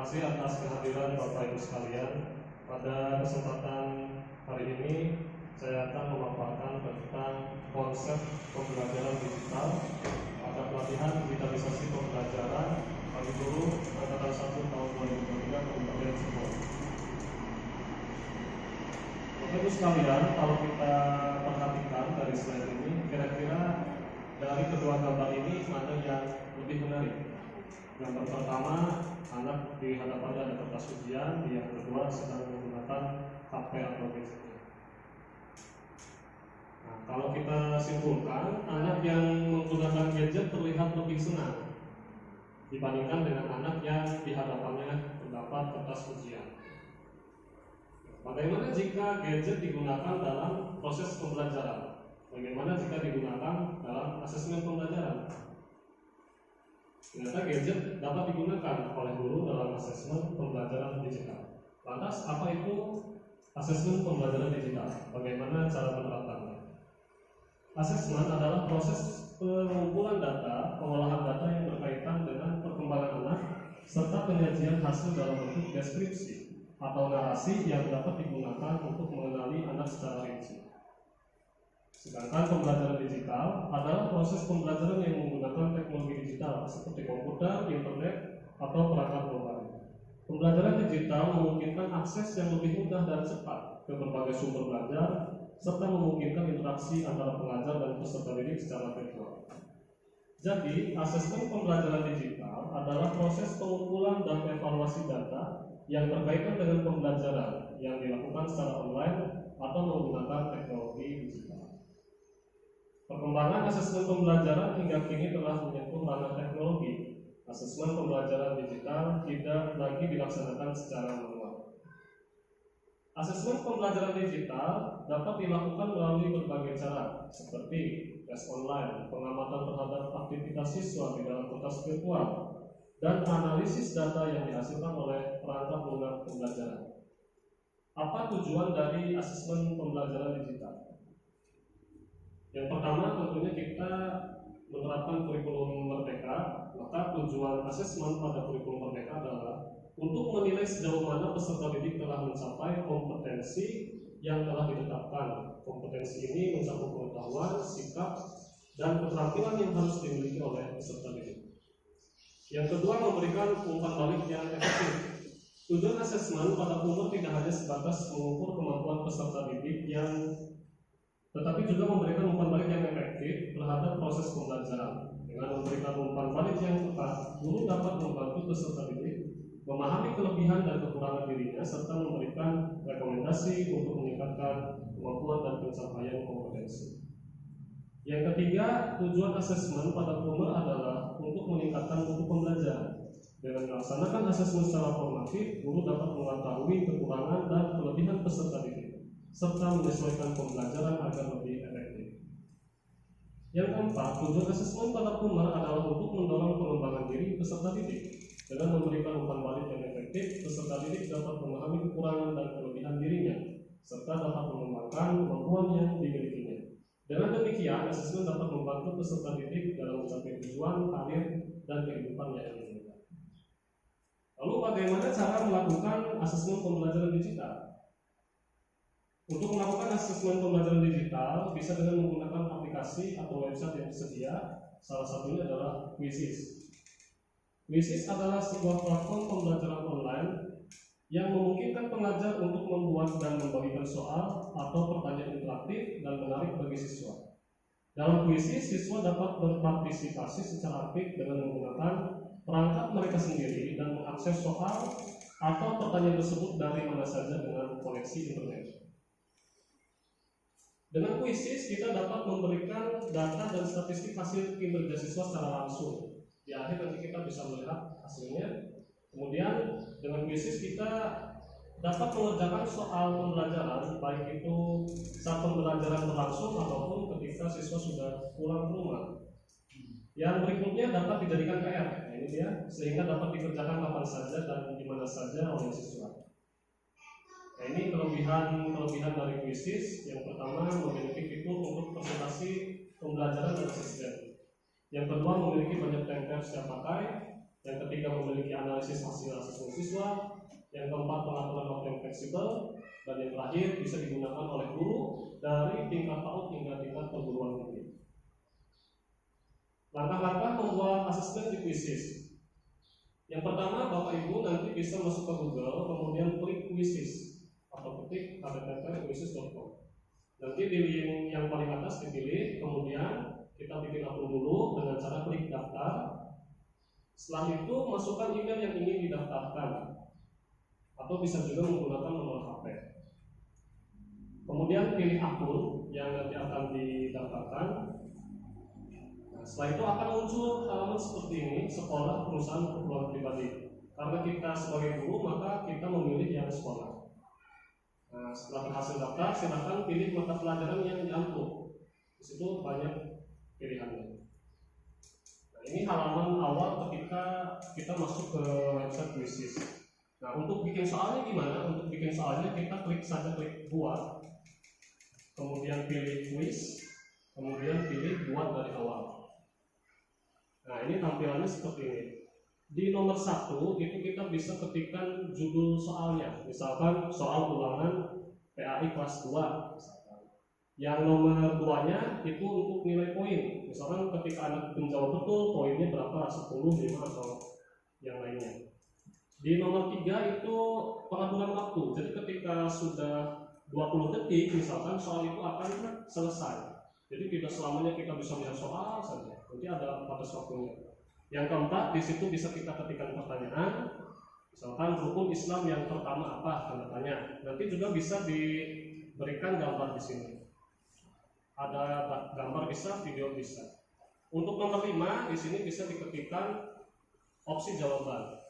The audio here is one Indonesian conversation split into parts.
kasih atas kehadiran Bapak Ibu sekalian. Pada kesempatan hari ini saya akan memaparkan tentang konsep pembelajaran digital pada pelatihan digitalisasi pembelajaran bagi guru angkatan 1 tahun 2023 Kabupaten Cirebon. Bapak Ibu sekalian, kalau kita perhatikan dari slide ini, kira-kira dari kedua gambar ini mana yang lebih menarik? Gambar pertama, anak di hadapannya ada kertas ujian, yang kedua sedang menggunakan HP atau gadgetnya. Nah, kalau kita simpulkan, anak yang menggunakan gadget terlihat lebih senang dibandingkan dengan anak yang di hadapannya terdapat kertas ujian. Bagaimana jika gadget digunakan dalam proses pembelajaran? Bagaimana jika digunakan dalam asesmen pembelajaran? Ternyata gadget dapat digunakan oleh guru dalam asesmen pembelajaran digital. Lantas, apa itu asesmen pembelajaran digital? Bagaimana cara menerapkannya? Asesmen adalah proses pengumpulan data, pengolahan data yang berkaitan dengan perkembangan anak, serta penyajian hasil dalam bentuk deskripsi atau narasi yang dapat digunakan untuk mengenali anak secara rinci. Sedangkan pembelajaran digital adalah proses pembelajaran yang menggunakan teknologi digital seperti komputer, internet, atau perangkat mobile. Pembelajaran digital memungkinkan akses yang lebih mudah dan cepat ke berbagai sumber belajar, serta memungkinkan interaksi antara pengajar dan peserta didik secara virtual. Jadi, asesmen pembelajaran digital adalah proses pengumpulan dan evaluasi data yang berkaitan dengan pembelajaran yang dilakukan secara online atau menggunakan teknologi digital. Perkembangan asesmen pembelajaran hingga kini telah menyentuh ranah teknologi. Asesmen pembelajaran digital tidak lagi dilaksanakan secara manual. Asesmen pembelajaran digital dapat dilakukan melalui berbagai cara, seperti tes online, pengamatan terhadap aktivitas siswa di dalam kertas virtual, dan analisis data yang dihasilkan oleh perangkat lunak pembelajaran. Apa tujuan dari asesmen pembelajaran digital? Yang pertama, tentunya kita menerapkan kurikulum merdeka. Maka tujuan asesmen pada kurikulum merdeka adalah untuk menilai sejauh mana peserta didik telah mencapai kompetensi yang telah ditetapkan. Kompetensi ini mencakup pengetahuan, sikap, dan keterampilan yang harus dimiliki oleh peserta didik. Yang kedua, memberikan umpan balik yang efektif. Tujuan asesmen pada umur tidak hanya sebatas mengukur kemampuan peserta didik tetapi juga memberikan umpan balik yang efektif terhadap proses pembelajaran. Dengan memberikan umpan balik yang tepat, guru dapat membantu peserta didik memahami kelebihan dan kekurangan dirinya serta memberikan rekomendasi untuk meningkatkan kemampuan dan pencapaian kompetensi. Yang ketiga, tujuan asesmen pada umur adalah untuk meningkatkan mutu pembelajaran. Dengan melaksanakan asesmen secara formatif, guru dapat mengetahui kekurangan dan kelebihan peserta didik serta menyesuaikan pembelajaran agar lebih efektif. Yang keempat, tujuan asesmen pada umur adalah untuk mendorong pengembangan diri peserta didik. Dengan memberikan umpan balik yang efektif, peserta didik dapat memahami kekurangan dan kelebihan dirinya, serta dapat mengembangkan kemampuan yang dimilikinya. Dengan demikian, asesmen dapat membantu peserta didik dalam mencapai tujuan, karir, dan kehidupan yang inginkan. Lalu bagaimana cara melakukan asesmen pembelajaran digital? Untuk melakukan asesmen pembelajaran digital bisa dengan menggunakan aplikasi atau website yang tersedia. Salah satunya adalah Quizzes. Quizzes adalah sebuah platform pembelajaran online yang memungkinkan pengajar untuk membuat dan membagikan soal atau pertanyaan interaktif dan menarik bagi siswa. Dalam Quizzes, siswa dapat berpartisipasi secara aktif dengan menggunakan perangkat mereka sendiri dan mengakses soal atau pertanyaan tersebut dari mana saja dengan koneksi internet. Dengan Quizzes, kita dapat memberikan data dan statistik hasil kinerja siswa secara langsung. Di akhir nanti kita bisa melihat hasilnya. Kemudian dengan Quizzes kita dapat mengerjakan soal pembelajaran, baik itu saat pembelajaran berlangsung ataupun ketika siswa sudah pulang ke rumah. Yang berikutnya dapat dijadikan PR, ini dia, sehingga dapat dikerjakan kapan saja dan di mana saja oleh siswa. Nah, ini kelebihan dari Quizzes. Yang pertama, memiliki fitur untuk presentasi pembelajaran dan asesmen. Yang kedua, memiliki banyak template siap pakai. yang ketiga memiliki analisis hasil asesmen siswa, yang keempat pengaturan waktu yang fleksibel, dan yang terakhir bisa digunakan oleh guru dari tingkat PAUD hingga tingkat perguruan tinggi. Langkah-langkah membuat asesmen di Quizizz. Yang pertama, Bapak Ibu nanti bisa masuk ke Google, kemudian klik Quizizz atau ketik http://quizizz.com. Nanti di link yang paling atas dipilih, kemudian kita bikin akun dulu dengan cara klik daftar. Setelah itu masukkan email yang ingin didaftarkan, atau bisa juga menggunakan nomor HP. Kemudian pilih akun yang nanti akan didaftarkan. Nah, setelah itu akan muncul halaman seperti ini, sekolah, perusahaan, keperluan pribadi. Karena kita sebagai guru, maka kita memilih yang sekolah. Nah, setelah berhasil daftar, silakan pilih mata pelajaran yang diampu. Di situ banyak pilihannya. Nah, ini halaman awal ketika kita masuk ke website Quizizz. Nah, untuk bikin soalnya gimana? Untuk bikin soalnya kita klik buat, kemudian pilih quiz, kemudian pilih buat dari awal. Nah, ini tampilannya seperti ini. Di nomor 1 itu kita bisa ketikkan judul soalnya, misalkan soal ulangan PAI kelas 2 misalkan. Yang nomor 2-nya itu untuk nilai poin, misalkan ketika Anda menjawab betul poinnya berapa, 10, 5 atau yang lainnya. Di nomor 3 itu pengaturan waktu, jadi ketika sudah 20 detik misalkan soal itu akan selesai. Jadi tidak selamanya kita bisa melihat soal saja, nanti ada batas waktunya. Yang keempat, di situ bisa kita ketikkan pertanyaan, misalkan rukun Islam yang pertama apa, tanda tanya. Nanti juga bisa diberikan gambar di sini. Ada gambar bisa, video bisa. Untuk nomor 5 di sini bisa diketikkan opsi jawaban.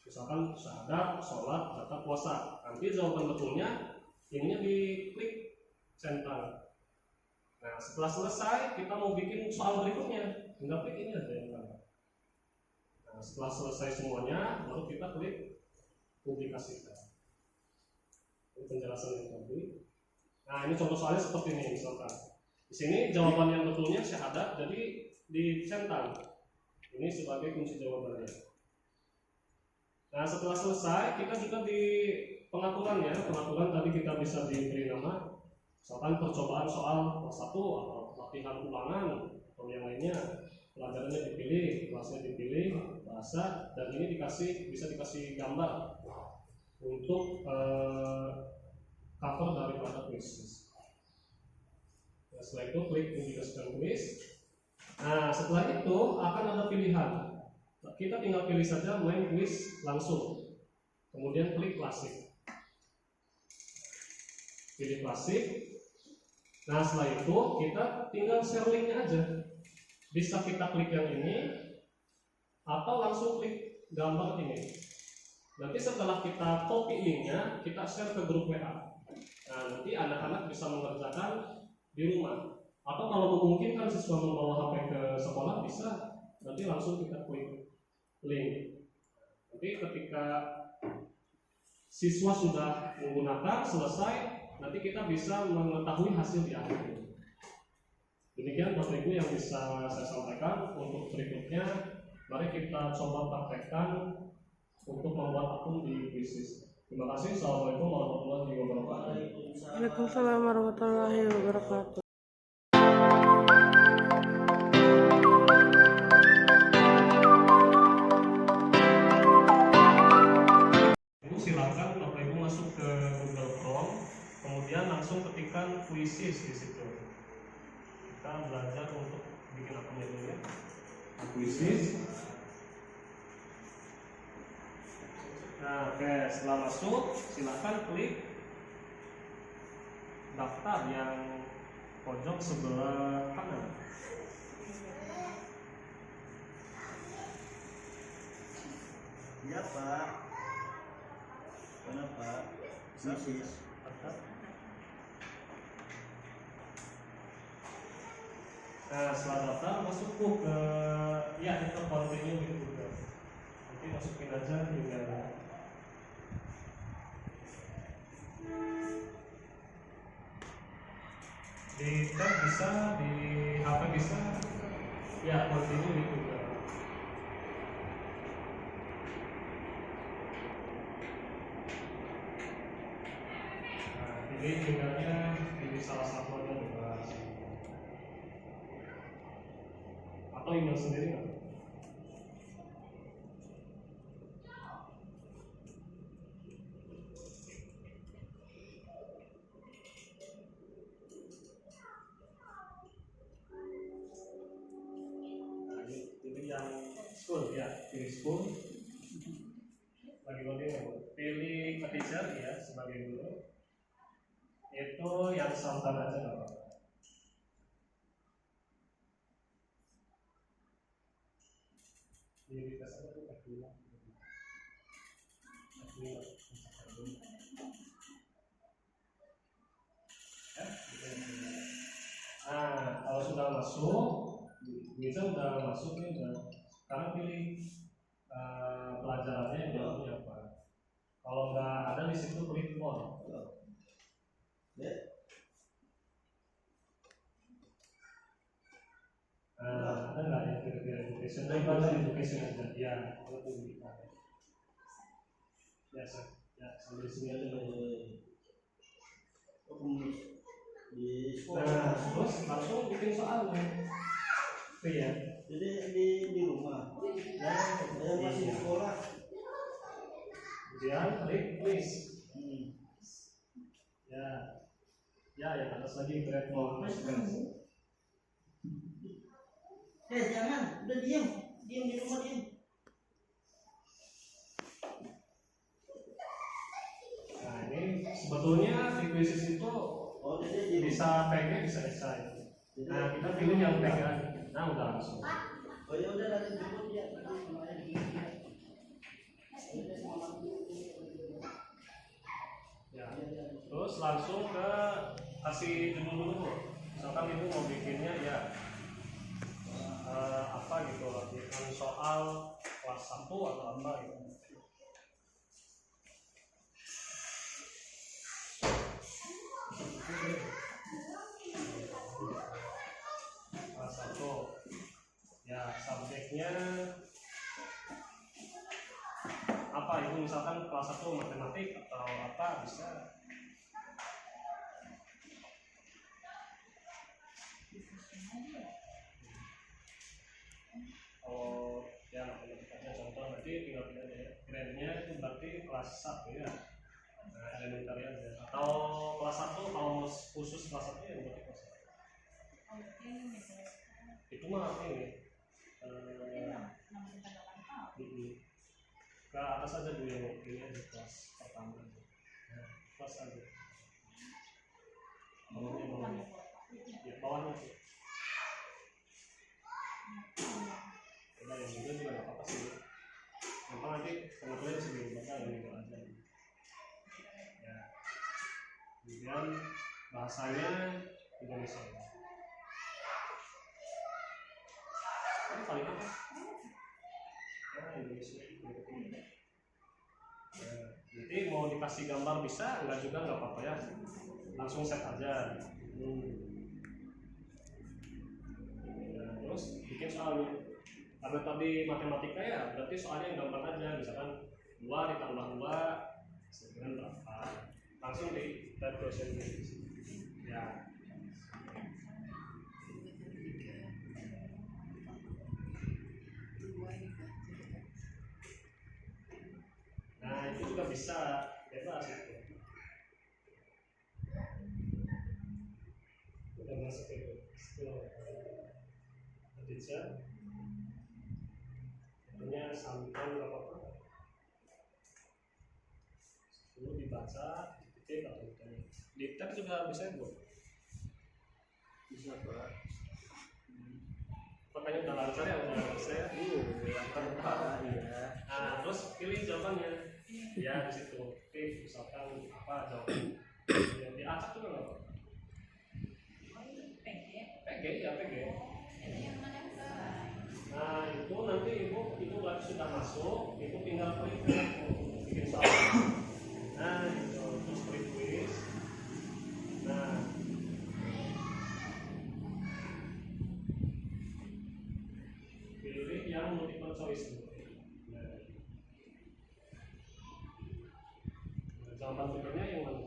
Misalkan syahadat, sholat, zakat, puasa. Nanti jawaban betulnya ininya diklik centang. Nah, setelah selesai kita mau bikin soal berikutnya, tinggal klik ini aja yang mana. Nah, setelah selesai semuanya, baru kita klik publikasikan. Ini penjelasan yang tadi. Nah, ini contoh soalnya seperti ini misalkan. Di sini jawaban yang betulnya syahadat, jadi dicentang. Ini sebagai kunci jawabannya. Nah, setelah selesai kita juga di pengaturannya, pengaturan tadi kita bisa diberi nama, misalkan percobaan soal kelas 1 atau latihan ulangan atau yang lainnya. Pelajarannya dipilih, kelasnya dipilih, bahasa, dan ini bisa dikasih gambar untuk cover daripada Quizizz. Nah, setelah itu klik publikasikan quiz. Nah, setelah itu akan ada pilihan. Kita tinggal pilih saja main quiz langsung. Kemudian klik klasik. Pilih klasik. Nah, setelah itu kita tinggal share linknya aja. Bisa kita klik yang ini atau langsung klik gambar ini. Nanti setelah kita copy linknya, kita share ke grup WA. Nah, nanti anak-anak bisa mengerjakan di rumah. Atau kalau memungkinkan siswa membawa HP ke sekolah, bisa nanti langsung kita klik link. Nanti ketika siswa sudah menggunakan selesai, nanti kita bisa mengetahui hasil di akhir. Demikian Bapak Ibu yang bisa saya sampaikan. Untuk berikutnya, mari kita coba praktekkan untuk membuat akun di Quizizz. Terima kasih. Assalamualaikum warahmatullahi wabarakatuh. Waalaikumsalam warahmatullahi wabarakatuh. Silakan Bapak Ibu masuk ke Google Chrome, kemudian langsung ketikkan Quizizz di situ. Kita belajar untuk bikin akunnya dulu ya. Quizizz. Nah, oke, setelah masuk, silakan klik daftar yang pojok sebelah kanan. Iya Pak. Kenapa? Quizizz. Nah, setelah daftar masuk ke ya kita continue gitu juga. Nanti masukin aja emailnya. Di tab bisa, di HP bisa, ya continue gitu juga. Jadi tinggalnya pilih salah satu aja bebas. Atau email sendiri nggak? Nah, ini pilih yang school ya, pilih school. Pilih teacher ya sebagai guru. Itu yang santan aja nggak apa-apa. Pilih tes aja tuh F5. Nah, kalau sudah masuk, bisa udah masuk nih udah. Sekarang pilih pelajarannya yang jawabnya apa. Kalau nggak ada di situ klik on. Ada nggak yang kira-kira education? Education aja. Ya, kalau tuh kita. Ya, ya sambil sini aja. Di sekolah. Nah, terus langsung bikin soalnya. Itu ya. Jadi di rumah. Saya masih di sekolah. Kemudian klik please. Ya, ya yang atas lagi create more questions. Jangan, udah diam di rumah diam. Nah ini sebetulnya di quizzes itu Jadi bisa PG bisa esai. Nah kita pilih yang PG aja. Nah udah langsung. oh ya udah nanti jemput ya. Ya, terus langsung ke kasih judul dulu. Misalkan itu mau bikinnya ya apa gitu, bikin soal kelas 1 atau apa gitu. Kelas 1 ya, subjeknya apa itu, misalkan kelas 1 matematik atau apa bisa. Oh ya, matematikanya contoh nanti tinggal pilih aja ya. Grade-nya itu berarti kelas 1 ya. Nah, elementary aja. Atau kelas 1 kalau khusus kelas 1 ya berarti kelas 1. Itu mah ini ke atas aja dulu yang ini aja kelas pertama aja. Nah, kelas aja. Bawahnya ya, bawahnya sih. Udah yang juga nggak apa-apa sih. Gampang nanti kemudian sebelum baca yang itu aja. Ya. Kemudian bahasanya Indonesia. Ini paling apa? Indonesia. Nanti mau dikasih gambar bisa, enggak juga nggak apa-apa ya. Langsung set aja. Ya, terus bikin soalnya. Karena tadi matematika ya, berarti soalnya yang gampang aja. Misalkan 2 ditambah 2 dengan berapa? Langsung di type question ya. Nah itu juga bisa bebas itu. Udah masuk itu teacher. Intinya sambutan nggak apa-apa. Dulu dibaca, diketik atau ditanya. Di tab juga bisa bu. Bisa Pak. Makanya udah lancar ya, udah saya. Iya. Nah terus pilih jawabannya. Ya di situ. Oke, misalkan apa jawaban? Yang diacak juga nggak apa-apa. PG ya PG. Nah itu nanti ibu itu berarti sudah masuk, ibu tinggal klik bikin soal. Nah itu terus klik quiz. Nah pilih yang multiple choice dulu. Nah, jawaban berikutnya yang mana?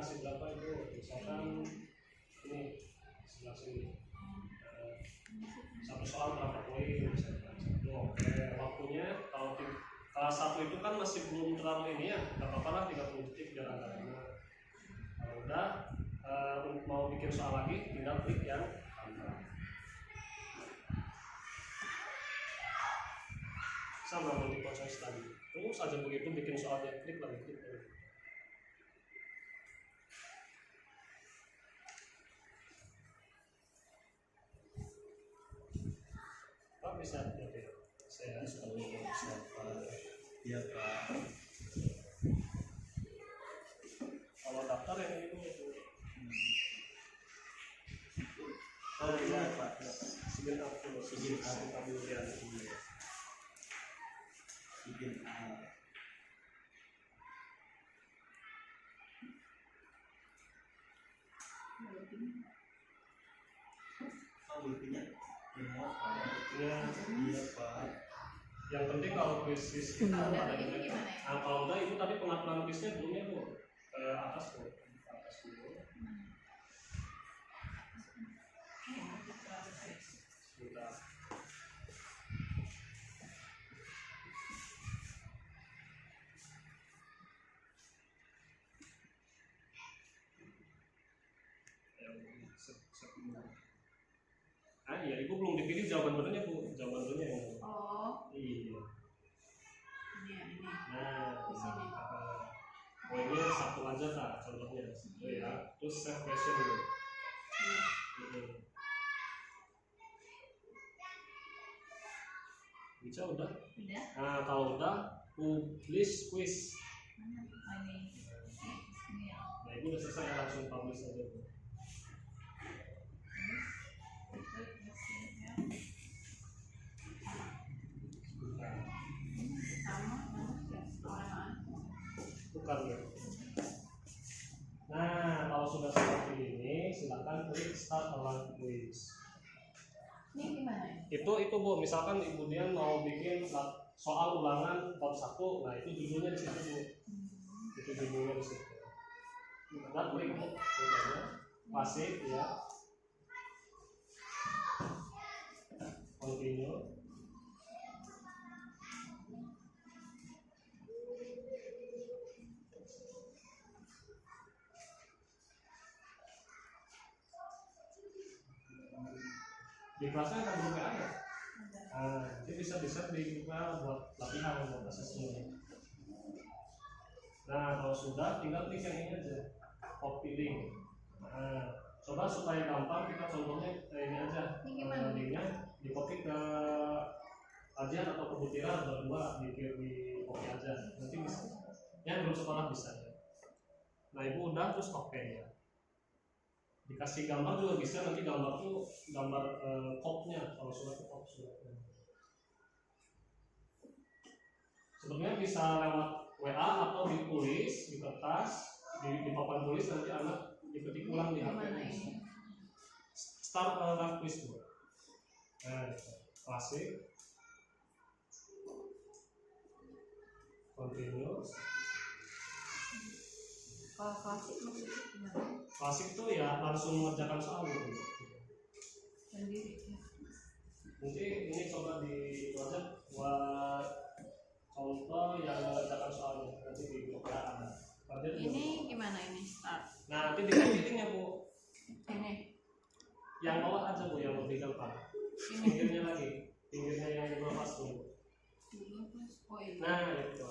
dikasih berapa itu, misalkan ini sebelah sini satu soal berapa poin misalkan satu. Oke, waktunya kalau kelas 1 itu kan masih belum terlalu ini ya, nggak apa-apa lah 30 detik biar agak enak. Kalau udah mau bikin soal lagi tinggal klik yang tambah. Sama multiple choice tadi, terus aja begitu bikin soalnya, klik lagi. Pak bisa jadi saya sekali siapa? Iya Pak. Kalau daftar yang itu Oh iya Pak. segini aku kemudian Bikin wifi-nya remote Pak. ya. Iya Pak. Yang penting kalau bisnis kita ada di mereka. Nah, kalau udah itu tadi pengaturan bisnisnya belum ya Bu, ke atas tuh, ke atas dulu. Sebentar. Ah iya, ibu belum dipilih jawaban benernya Bu, jawaban benernya yang Oh, iya. ini. Nah, Di sini. poinnya satu aja tak, contohnya satu ya. Terus save question dulu. Bisa udah. Udah. Nah kalau udah, publish quiz. Mana? Oh, ini. Ini ya. Nah ibu udah selesai ya, langsung publish aja Bu. Bukan ya. Nah, kalau sudah seperti ini, silakan klik start online quiz. Ini gimana? Itu Bu, misalkan Ibu Dian mau bikin soal ulangan bab 1, nah itu judulnya di situ Bu. Itu judulnya di situ. Nah, klik Bu, judulnya pasif ya. Continue. Di kelasnya ada grup WA ya? Jadi bisa di grup WA buat latihan, buat asesmen. Nah kalau sudah tinggal klik yang ini aja, copy link. Nah, coba supaya gampang kita contohnya ini aja. Ini gimana? Linknya di copy ke kajian atau kebutiran berdua di copy aja. Nanti bisa. Yang belum sekolah bisa ya. Nah ibu udah terus oke ya. Dikasih gambar juga bisa, nanti gambar tuh gambar kopnya, kalau surat itu kop suratnya. Sebenarnya bisa lewat WA atau ditulis di kertas, di papan tulis, nanti anak diketik ulang di HP. Gimana ini? Start live quiz tuh. Klasik. Continue. Kalau klasik maksudnya gimana? Klasik tuh ya langsung mengerjakan soal gitu. Sendiri. Nanti ini coba di aja buat contoh yang mengerjakan soalnya, nanti di permukaan. Ini gimana ini start? Nah nanti di linknya Bu, Ini. yang bawah aja Bu, yang lebih gampang. Ini. Pinggirnya lagi, pinggirnya yang dibahas dulu. Oh ini. Nah itu,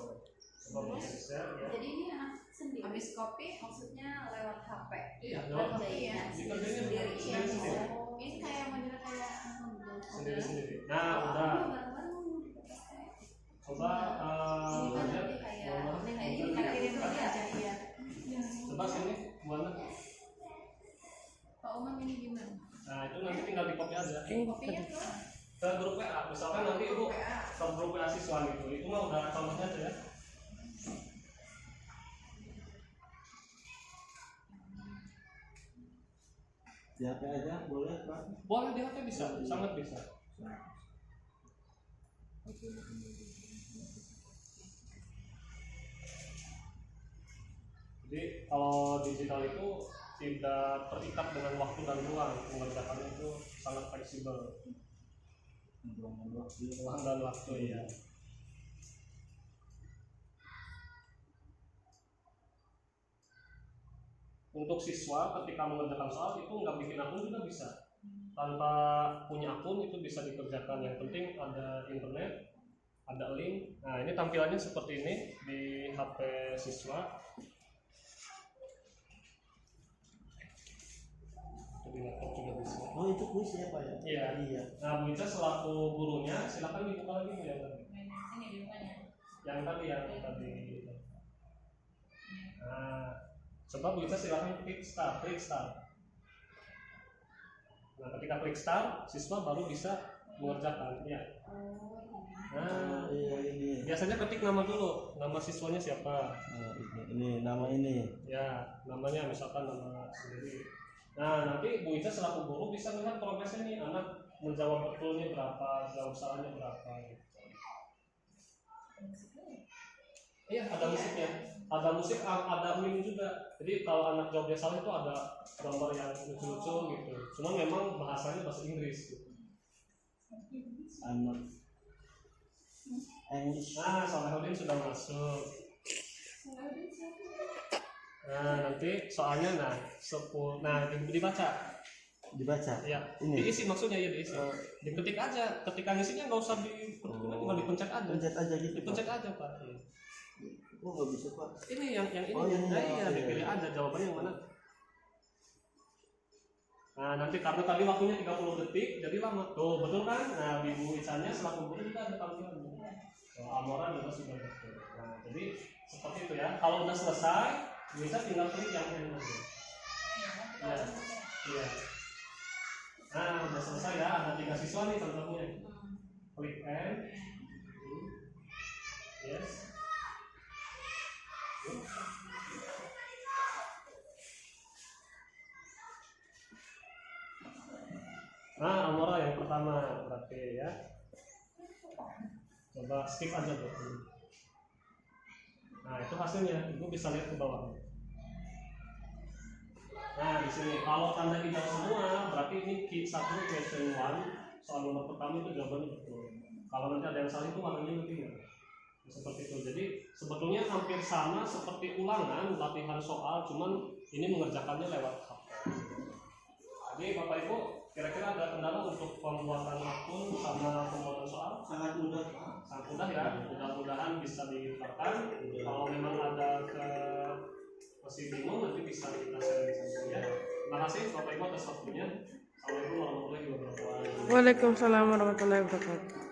coba mau share ya. Jadi ini anak sendiri. Habis copy Maksudnya lewat HP. Iya, lewat Iya. dikerjainnya Sendiri. sendiri. Ini kayak model kayak Sendiri. Nah udah, coba lihat coba sini mana? Pak Umam ini gimana? Nah itu nanti tinggal di copy aja Kopinya tuh ke grup WA, misalkan nanti Ibu ke grup WA siswa gitu, itu mah udah contohnya aja ya. Di HP aja boleh Pak. Boleh di HP bisa, sangat bisa. Jadi Jadi kalau digital itu tidak terikat dengan waktu dan ruang, mengerjakannya itu sangat fleksibel. Ruang dan waktu ya. Untuk siswa ketika mengerjakan soal itu nggak bikin akun juga bisa. Tanpa punya akun itu bisa dikerjakan. Yang penting ada internet, ada link. Nah ini tampilannya seperti ini di HP siswa. Di laptop juga bisa. Oh itu kuis ya Pak ya? Iya. Iya. Nah Bu Ica selaku gurunya silakan dibuka lagi Bu yang tadi. Sini dibukanya. Yang tadi. Nah coba Bu Ica silakan klik start. Nah ketika klik start, siswa baru bisa mengerjakan. Ya. Nah, Iya ini. biasanya ketik nama dulu, nama siswanya siapa? Ini nama ini. Ya, namanya misalkan nama sendiri. Nah, nanti Bu Ica selaku guru bisa melihat progresnya nih, anak menjawab betulnya berapa, jawab salahnya berapa. Gitu. Iya, ada musiknya. Ada musik, ada meme juga. Jadi kalau anak jawabnya salah itu ada gambar yang lucu-lucu gitu. Cuma memang bahasanya bahasa Inggris gitu. Anak English. Nah, Salahuddin sudah masuk. Nah, nanti soalnya dibaca. Dibaca. Ya, Ini. diisi maksudnya ya diisi. Diketik aja. Ketika ngisinya nggak usah tinggal dipencet aja. Pencet aja gitu. Dipencet aja Pak. Iya. Oh nggak bisa Pak. Ini yang ini. Oh, yang ini. Iya, Oh, dipilih iya. aja jawabannya yang mana. Nah, nanti karena tadi waktunya 30 detik, jadi lama. Tuh, betul kan? Nah, Ibu Icanya selaku guru juga ada tampilannya. Amora juga sudah betul. Nah, jadi seperti itu ya. Kalau udah selesai, bisa tinggal klik yang end aja. Iya. Iya. Nah, udah selesai ya. Ada 3 siswa nih contohnya. Klik end. Yes. Nah, Amora yang pertama berarti ya. Coba skip aja tuh. Nah, itu hasilnya. Ibu bisa lihat ke bawah. Nah, di sini kalau tanda hijau semua berarti ini key 1 question 1 soal nomor pertama itu jawabannya betul. Kalau nanti ada yang salah itu warnanya lebih ya. Seperti itu. Jadi sebetulnya hampir sama seperti ulangan latihan soal, cuman ini mengerjakannya lewat HP. Jadi Bapak Ibu, kira-kira ada kendala untuk pembuatan akun sama pembuatan soal? Sangat mudah. Sangat mudah ya. Mudah-mudahan bisa diterapkan. Kalau memang ada masih bingung nanti bisa kita sharing saja ya. Terima kasih Bapak Ibu atas waktunya. Assalamualaikum warahmatullahi wabarakatuh. Waalaikumsalam warahmatullahi wabarakatuh.